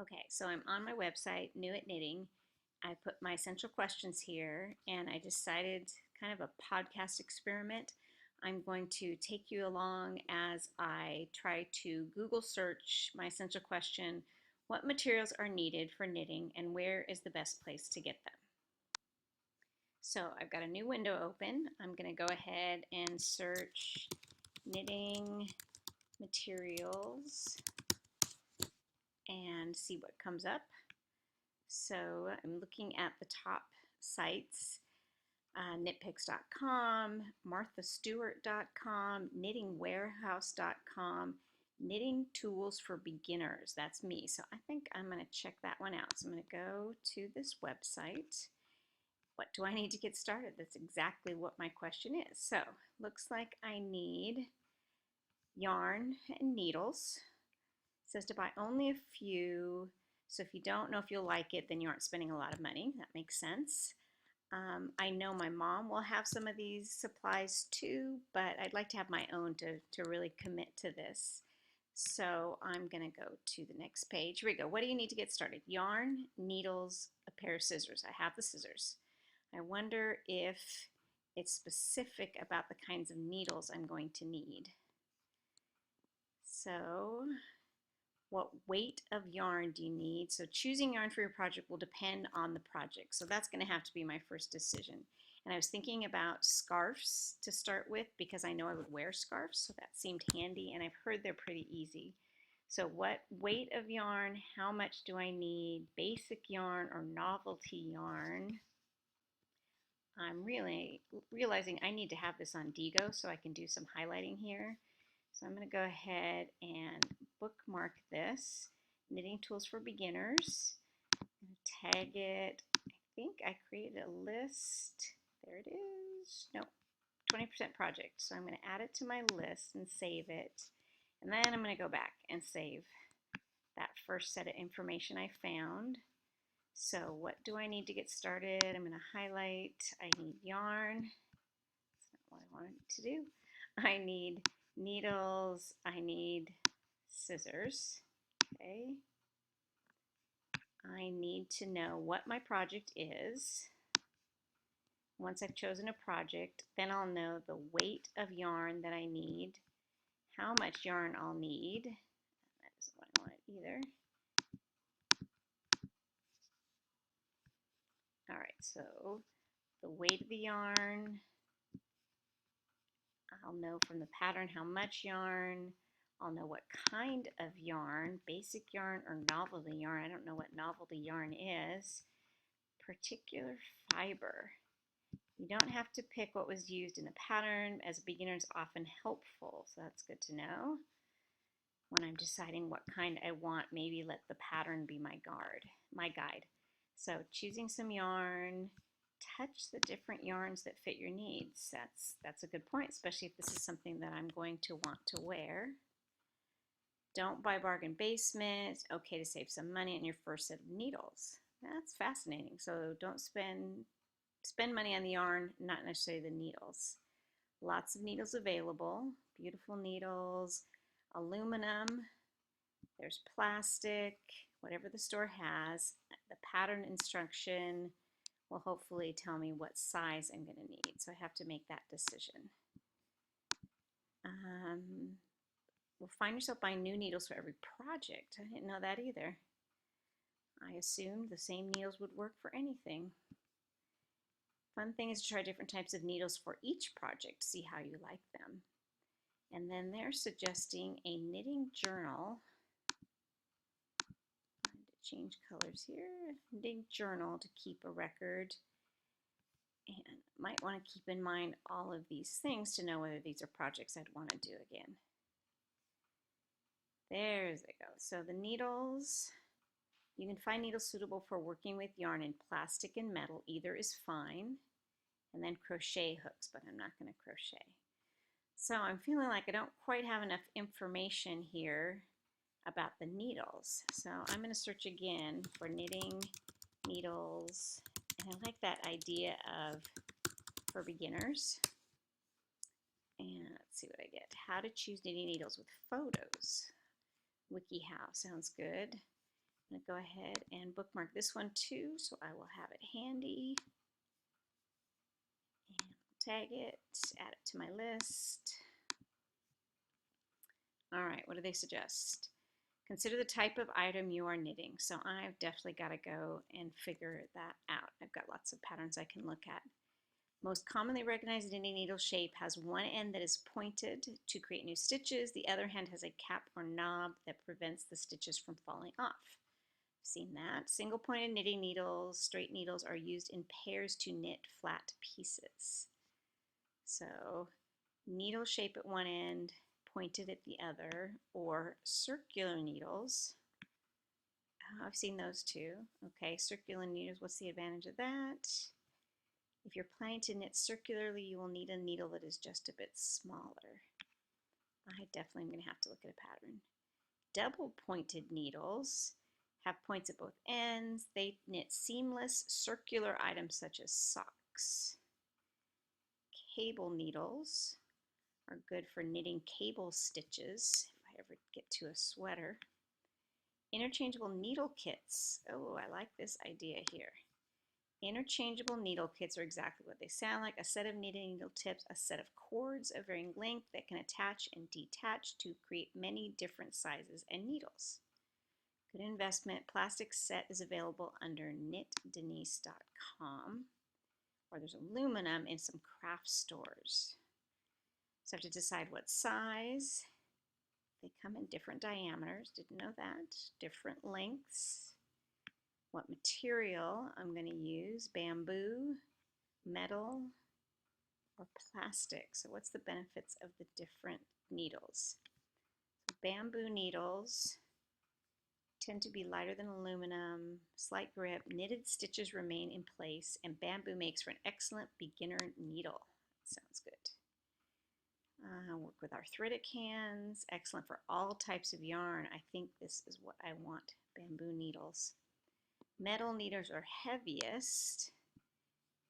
Okay, so I'm on my website, New at Knitting. I put my essential questions here, and I decided, kind of a podcast experiment. I'm going to take you along as I try to Google search my essential question, what materials are needed for knitting and where is the best place to get them? So I've got a new window open. I'm going to go ahead and search knitting materials and see what comes up. So I'm looking at the top sites, knitpicks.com, marthastewart.com, knittingwarehouse.com, knitting tools for beginners. That's me. So I think I'm going to check that one out. So I'm going to go to this website. What do I need to get started? That's exactly what my question is. So looks like I need yarn and needles. It says to buy only a few. So if you don't know if you'll like it, then you aren't spending a lot of money. That makes sense. I know my mom will have some of these supplies too, but I'd like to have my own to really commit to this. So I'm going to go to the next page. Here we go. What do you need to get started? Yarn, needles, a pair of scissors. I have the scissors. I wonder if it's specific about the kinds of needles I'm going to need. So what weight of yarn do you need? So choosing yarn for your project will depend on the project. So that's going to have to be my first decision. And I was thinking about scarves to start with because I know I would wear scarves, so that seemed handy, and I've heard they're pretty easy. So what weight of yarn, how much do I need? Basic yarn or novelty yarn? I'm really realizing I need to have this on Digo so I can do some highlighting here. So I'm going to go ahead and bookmark this. Knitting tools for beginners. I'm going to tag it. I think I created a list. There it is. No, 20% project. So I'm going to add it to my list and save it. And then I'm going to go back and save that first set of information I found. So what do I need to get started? I'm going to highlight. I need yarn. That's not what I wanted to do. I need needles. I need scissors. Okay. I need to know what my project is. Once I've chosen a project, then I'll know the weight of yarn that I need, how much yarn I'll need. That isn't what I wanted either. All right, so the weight of the yarn, I'll know from the pattern how much yarn. I'll know what kind of yarn, basic yarn or novelty yarn. I don't know what novelty yarn is. Particular fiber. You don't have to pick what was used in the pattern, as a beginner is often helpful, so that's good to know. When I'm deciding what kind I want, maybe let the pattern be my guide. So choosing some yarn, touch the different yarns that fit your needs. That's a good point, especially if this is something that I'm going to want to wear. Don't buy bargain basement. Okay to save some money on your first set of needles. That's fascinating. So don't spend money on the yarn, not necessarily the needles. Lots of needles available. Beautiful needles, aluminum. There's plastic, whatever the store has. The pattern instruction will hopefully tell me what size I'm going to need. So I have to make that decision. Will find yourself buying new needles for every project. I didn't know that either. I assumed the same needles would work for anything. Fun thing is to try different types of needles for each project to see how you like them. And then they're suggesting a knitting journal. I'm going to change colors here. Knitting journal to keep a record. And might want to keep in mind all of these things to know whether these are projects I'd want to do again. There they go. So the needles, you can find needles suitable for working with yarn in plastic and metal. Either is fine. And then crochet hooks, but I'm not going to crochet. So I'm feeling like I don't quite have enough information here about the needles. So I'm going to search again for knitting needles. And I like that idea of for beginners. And let's see what I get. How to choose knitting needles with photos. WikiHow sounds good. I'm going to go ahead and bookmark this one too, so I will have it handy. And tag it, add it to my list. All right, what do they suggest? Consider the type of item you are knitting. So I've definitely got to go and figure that out. I've got lots of patterns I can look at. Most commonly recognized knitting needle shape has one end that is pointed to create new stitches. The other hand has a cap or knob that prevents the stitches from falling off. Seen that. Single pointed knitting needles, straight needles are used in pairs to knit flat pieces. So needle shape at one end, pointed at the other, or circular needles. I've seen those too. Okay, circular needles, what's the advantage of that? If you're planning to knit circularly, you will need a needle that is just a bit smaller. I definitely am going to have to look at a pattern. Double pointed needles have points at both ends. They knit seamless circular items such as socks. Cable needles are good for knitting cable stitches, if I ever get to a sweater. Interchangeable needle kits. Oh, I like this idea here. Interchangeable needle kits are exactly what they sound like. A set of knitting needle tips, a set of cords of varying length that can attach and detach to create many different sizes and needles. Good investment. Plastic set is available under knitdenise.com, or there's aluminum in some craft stores. So I have to decide what size. They come in different diameters. Didn't know that. Different lengths. What material I'm going to use, bamboo, metal, or plastic. So what's the benefits of the different needles? So bamboo needles tend to be lighter than aluminum, slight grip, knitted stitches remain in place, and bamboo makes for an excellent beginner needle. Sounds good. Work with arthritic hands, excellent for all types of yarn. I think this is what I want, bamboo needles. Metal needles are heaviest,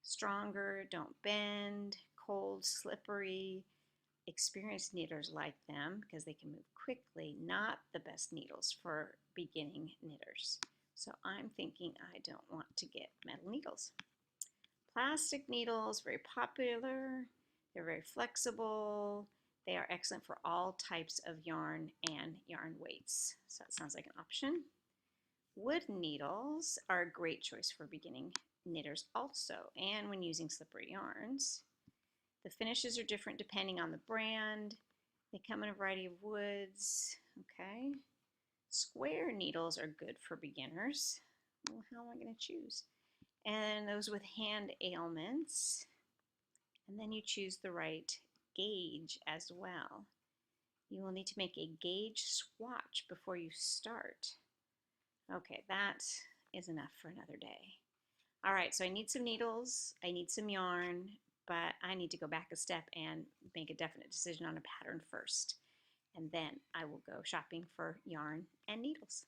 stronger, don't bend, cold, slippery. Experienced knitters like them because they can move quickly, not the best needles for beginning knitters. So I'm thinking I don't want to get metal needles. Plastic needles, very popular. They're very flexible. They are excellent for all types of yarn and yarn weights. So that sounds like an option. Wood needles are a great choice for beginning knitters also, and when using slippery yarns. The finishes are different depending on the brand. They come in a variety of woods. Okay. Square needles are good for beginners. Well, how am I going to choose? And those with hand ailments. And then you choose the right gauge as well. You will need to make a gauge swatch before you start. Okay, that is enough for another day. All right, so I need some needles, I need some yarn, but I need to go back a step and make a definite decision on a pattern first. And then I will go shopping for yarn and needles.